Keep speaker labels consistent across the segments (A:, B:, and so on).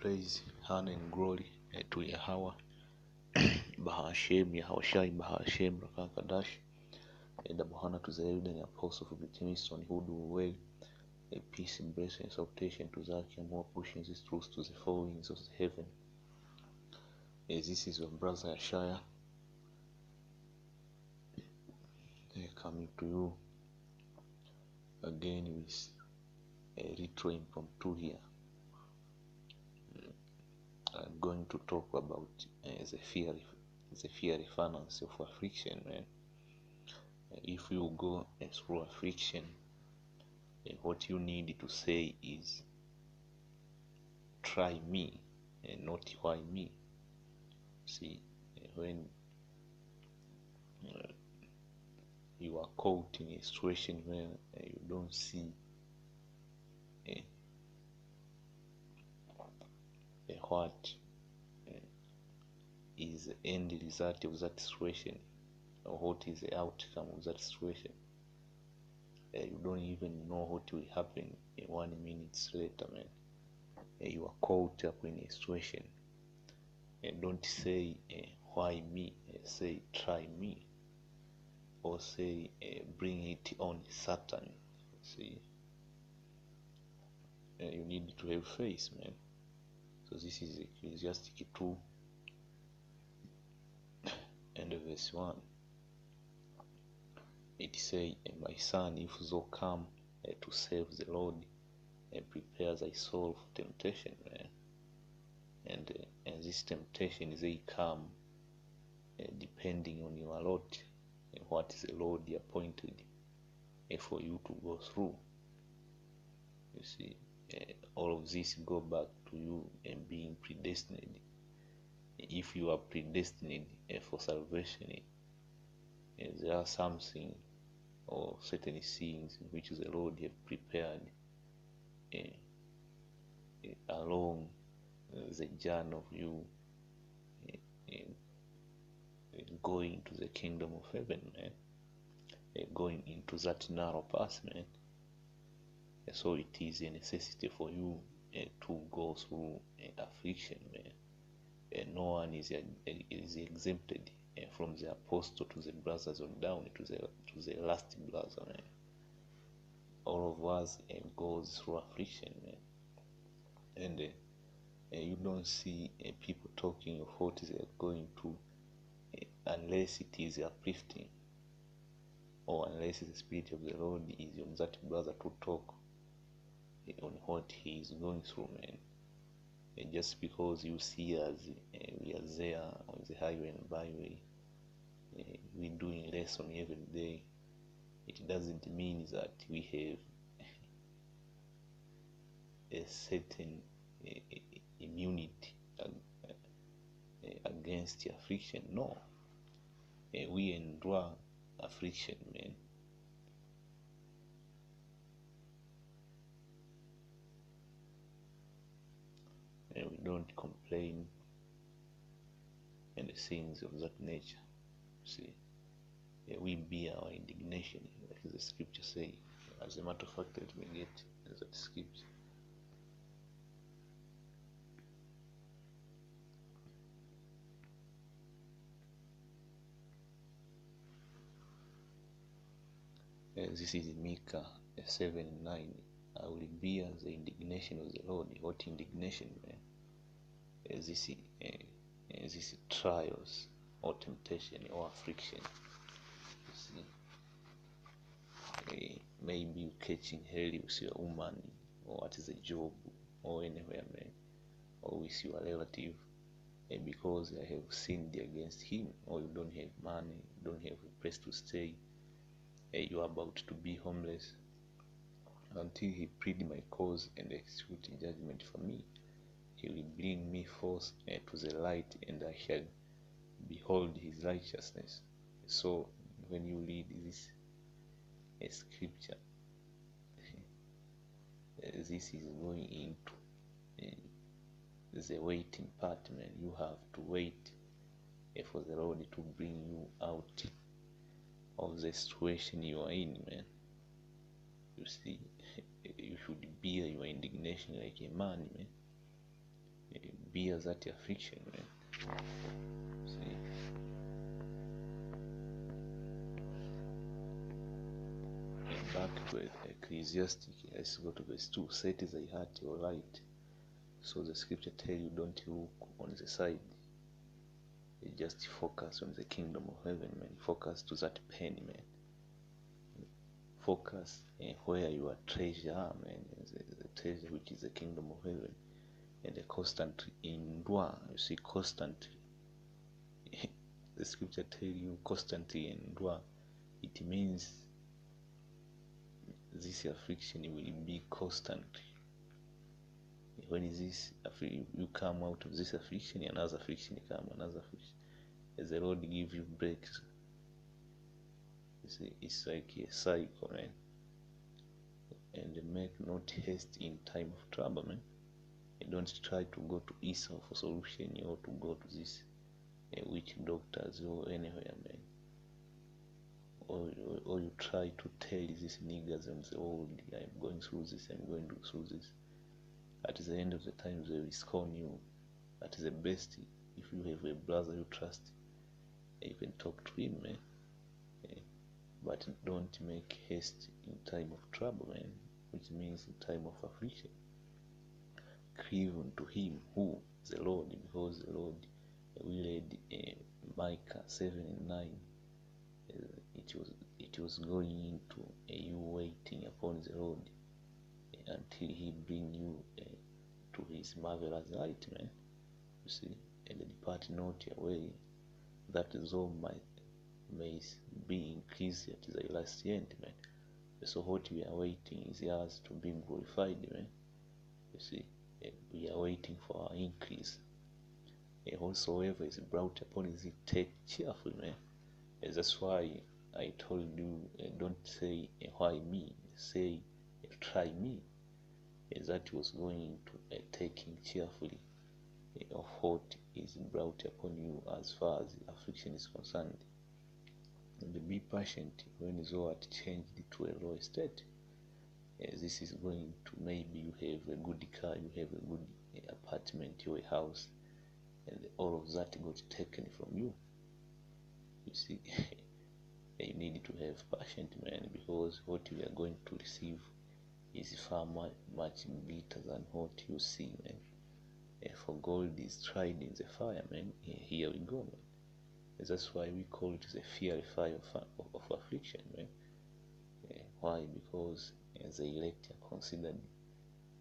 A: praise, honor, and glory to Yahweh, Bahashem, Yahushai, Bahashem, Rakakadash, and the Bahana to the Elden Apostle of the Kingston, who do well, a peace and blessing and salvation to Zaki, and more pushing this truth to the four winds of the heaven. This is your brother Yashaya, coming to you again with a retro impromptu here. I'm going to talk about the fiery furnace of affliction, man. If you go through affliction, what you need to say is, try me and not why me. See, when you are caught in a situation where you don't see what is the end result of that situation, or what is the outcome of that situation, you don't even know what will happen 1 minute later, man. You are caught up in a situation. Don't say why me, say try me, or say bring it on Satan. See, you need to have faith, man. So this is Ecclesiastic 2 and verse 1. It say, my son, if thou come to serve the Lord, prepare thy soul for temptation, man. And this temptation, they come depending on your lot, what is the Lord appointed for you to go through. You see, all of this go back to you and being predestined. If you are predestined for salvation, there are something or certain things which the Lord have prepared along the journey of you going to the kingdom of heaven, man. Going into that narrow path, man. So it is a necessity for you to go through affliction, man. No one is exempted from the apostle to the brothers on down to the last brother, man. All of us goes through affliction, man. And you don't see people talking of what they are going to unless it is uplifting, or unless the Spirit of the Lord is on that brother to talk on what he is going through, man. Just because you see us, we are there on the highway and byway, we doing lesson every day, it doesn't mean that we have a certain immunity against affliction. No, we endure affliction, man. And we don't complain and the things of that nature. See, we bear our indignation, like the scripture say. As a matter of fact, let me get that scripture. This is Micah 7:9. I will bear the indignation of the Lord. What indignation, man? This trials or temptation or affliction. You see, maybe you catching hell with your woman, or what is a job, or anywhere, man, or with your relative, because I have sinned against him, or you don't have money, you don't have a place to stay, you are about to be homeless, until he plead my cause and execute judgment for me. He will bring me forth to the light, and I shall behold his righteousness. So when you read this scripture, this is going into the waiting part, man. You have to wait for the Lord to bring you out of the situation you are in, man. You see, you should bear your indignation like a man, man. bear that affliction, man. See, back to Ecclesiastic, let's go to verse 2. Set thy heart your light. So the scripture tell you, don't look on the side. You just focus on the kingdom of heaven, man. Focus to that pen, man. Focus where your treasure are, man. The treasure which is the kingdom of heaven. And the constantly endure. You see, constantly. The scripture tell you constantly endure. It means this affliction will be constantly. When is this you come out of this affliction, another affliction come, another affliction. As the Lord give you breaks, it's like a cycle, man. And make not haste in time of trouble, man. You don't try to go to Esau for solution, or to go to this witch doctors or anywhere, man. Or you try to tell these niggers and say, oh, I'm going through this, I'm going through this. At the end of the time, they will scorn you. At the best, if you have a brother you trust, you can talk to him, man. But don't make haste in time of trouble, man, which means in time of affliction. Cleave unto him, who? The Lord, because the Lord, we read Micah 7:9. It was going into you waiting upon the Lord until he bring you to his marvelous light, man. You see, and depart not away, that thou may be increased at thy last end, man. So what we are waiting is yours to be glorified, man. You see, we are waiting for our increase. Whosoever is brought upon thee, take cheerfully, man. That's why I told you, don't say why me, say try me. That was going to taking cheerfully of what is brought upon you as far as affliction is concerned. And be patient when thou art changed to a low state. This is going to, maybe you have a good car, you have a good apartment, your house, and all of that got taken from you. You see, you need to have patience, man, because what you are going to receive is far much better than what you see, man. For gold is tried in the fire, man. Here we go, man. That's why we call it the fiery fire of affliction, man. Why? Because the elect are considered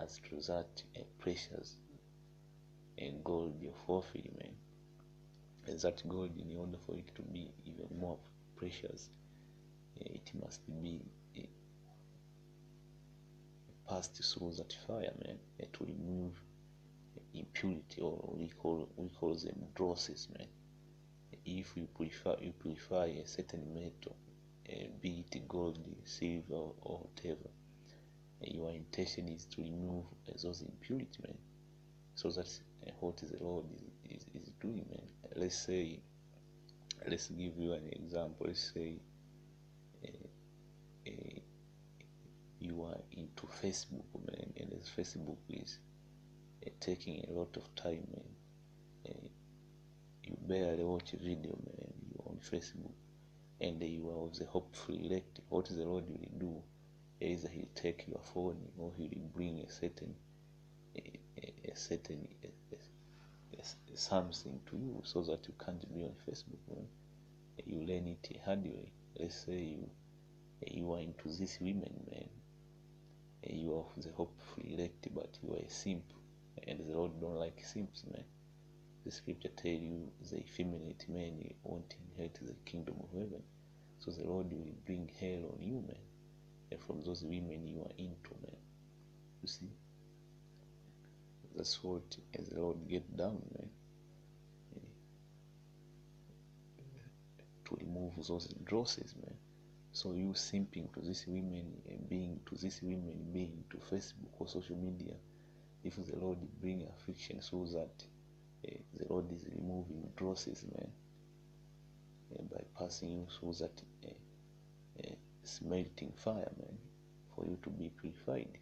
A: as to that precious gold of Ophir, man. And that gold, in order for it to be even more precious, it must be passed through that fire, man, to remove impurity, or we call them dross, man. If you purify a certain metal, be it gold, silver, or whatever, your intention is to remove those impurities, man. So that's what the Lord is doing, man. Let's give you an example. Let's say you are into Facebook, man, and as Facebook is taking a lot of time, man. You barely watch a video, man. You are on Facebook, and you are of the hopeful elect. What the Lord will do? Either He'll take your phone, or He will bring a certain something to you, so that you can't be on Facebook, man. You learn it hard way. Let's say you are into these women, man. You are of the hopeful elect, but you are a simp, and the Lord don't like simps, man. The scripture tell you the effeminate men won't inherit the kingdom of heaven. So the Lord will bring hell on you, man, and from those women you are into, man. You see, that's what as the Lord get down, man, to remove those drosses, man. So you simping to these women, being to Facebook or social media, if the Lord bring affliction, so that the Lord is removing drosses, man, by passing you through that smelting fire, man, for you to be purified.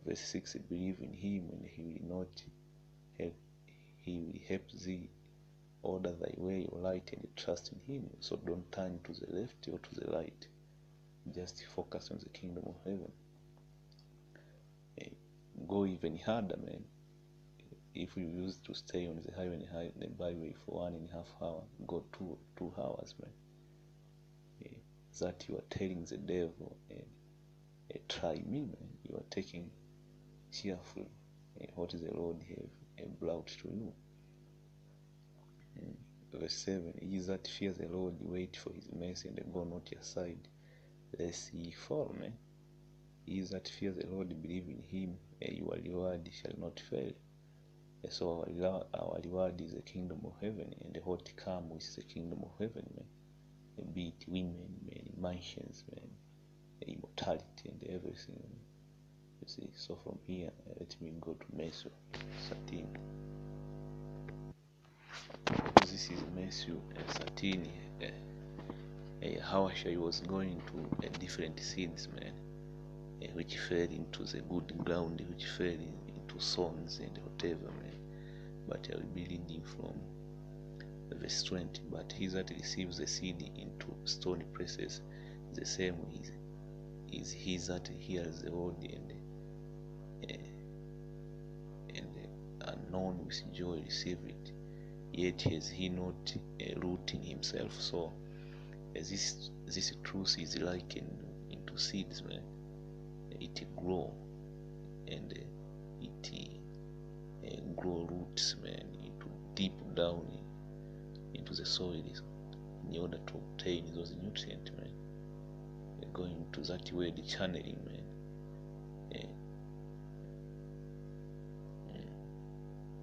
A: Verse 6, believe in Him and He will not help, he will help thee order thy way right, and trust in him. So don't turn to the left or to the right. Just focus on the kingdom of heaven. Go even harder, man. If you used to stay on the byway for 1.5 hours, go 2 hours, man. That you are telling the devil, try me, man. You are taking cheerful what the Lord have brought to you. Verse 7, ye that fear the Lord, wait for his mercy, and go not aside, lest ye fall, man. Ye that fear the Lord, believe in him, your reward shall not fail. So our reward is the kingdom of heaven, and what comes with the kingdom of heaven, man. Be it women, man, mansions, man, immortality, and everything, man. You see, so from here, let me go to Matthew 13. This is Matthew 13. How he was going to different seeds, man, which fell into the good ground, which fell into thorns and whatever, man. But I will be reading from verse 20. But he that receives the seed into stony places, the same is he that hears the word and unknown with joy receive it, yet has he not a root in himself. So this truth is likened into seeds, man. It grow and it grow roots, man, into deep down into the soil in order to obtain those nutrients, man. Going to that way, the channeling, man.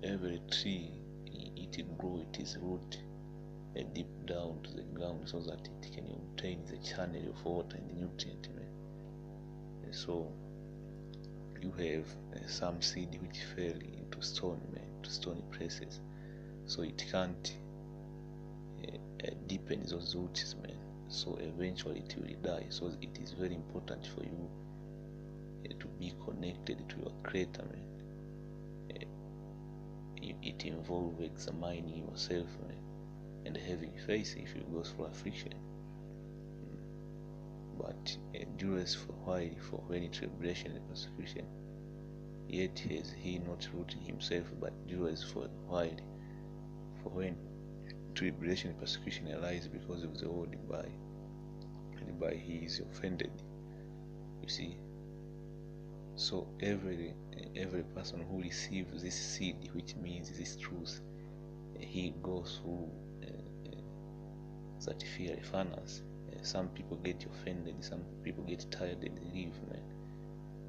A: Every tree, it grow its root deep down to the ground, so that it can obtain the channel of water and nutrient, man. So you have some seed which fell into stone, man, to stony places, so it can't deepen those roots, man. So eventually it will die. So it is very important for you to be connected to your Creator, man. It involves examining yourself, man, and having faith if you go through affliction. But endures for while, for when tribulation and persecution, yet has he not rooted himself, but endures for while, for when tribulation and persecution arise because of the word, by he is offended. You see, so every person who receives this seed, which means this truth, he goes through that fiery furnace. Some people get offended, some people get tired and leave, man.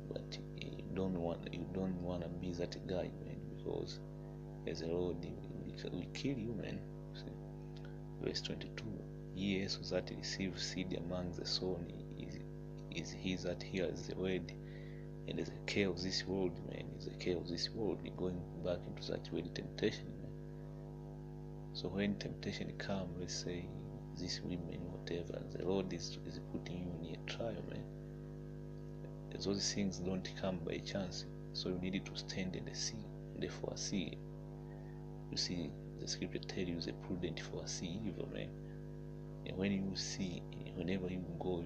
A: But you don't want to be that guy, man, because as the Lord will kill you, man. See? Verse 22. Ye also that receive seed among the sown is he that hears the word, and is the care of this world, man, is the care of this world, going back into that world temptation, man. So when temptation comes, let's say these women, whatever, the Lord is putting you in a trial, man. Those things don't come by chance, so you need to stand and see, and therefore see. You see, the scripture tells you the prudent foresee evil, man. And when you see, whenever you go,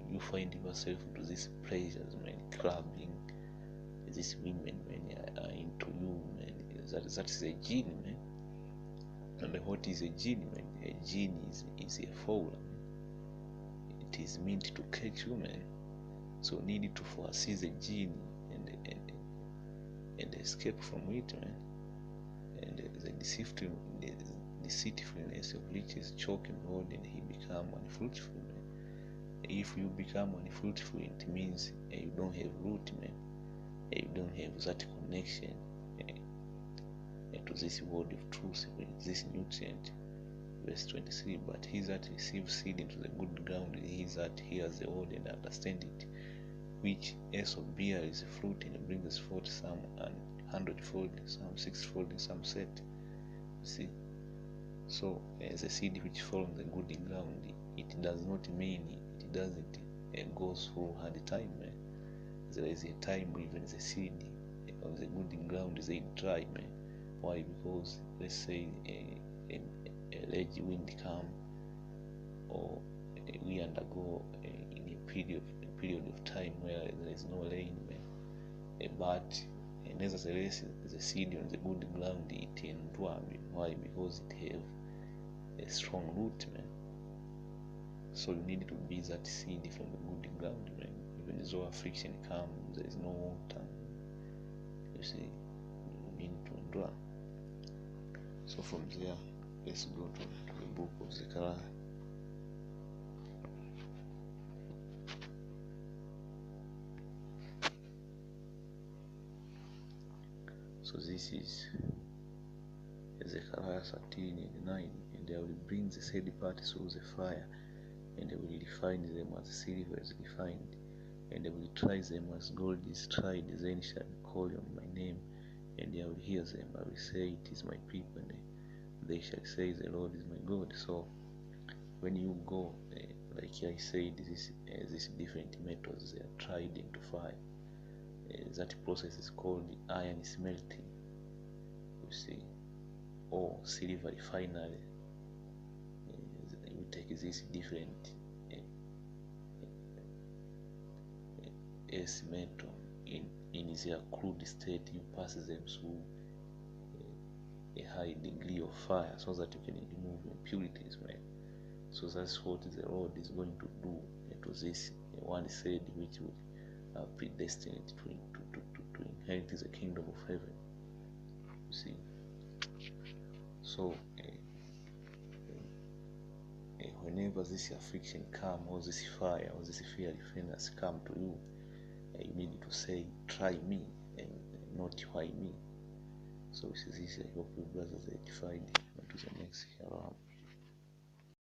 A: you find yourself into these pleasures, man, clubbing. These women, man, are into you, man. That is a genie, man. And what is a genie, man? A genie is a fowl, man. It is meant to catch you, man. So need to foresee the genie and escape from it, man. And the deceitfulness of riches choke him hold, and he become unfruitful, man. If you become unfruitful, it means you don't have root, man. You don't have that connection to this word of truth, this nutrient. Verse 23. But he that receives seed into the good ground, he that hears the word and understands it, which also bears fruit and brings forth some 100-fold, some 60-fold, some 30. You see, so as a seed which falls on the good ground, it does not mean it doesn't go through hard time, man. There is a time even the seed of the good ground is dry, man. Why? Because let's say a large wind come, or we undergo in a period of time where there is no rain, but nevertheless the seed on the good ground it endure. Why? Because it have a strong root, man. So you need to be that seed from the good ground, man. Even though affliction comes, there is no water, you see, you need to endure. So from there, let's go to the book of Zechariah. So this is Zechariah 13:9, and they will bring the said parts through the fire, and they will refine them as silver is refined, and they will try them as gold is tried. Then shall call on my name, and I will hear them. I will say, it is my people, and they shall say, the Lord is my God. So when you go, like I said, these different methods, they are tried into fire. That process is called iron smelting, you see, or silver refinery. You take these different earth metal in their crude state, you pass them through a high degree of fire so that you can remove impurities, right? So that's what the Lord is going to do to this one said, which will predestined to inherit the kingdom of heaven, you see. So whenever this affliction come, or this fire, or this fiery furnace come to you, you need to say, try me, and not why me. So this is, I hope you brothers are edified. To the next. Shalom.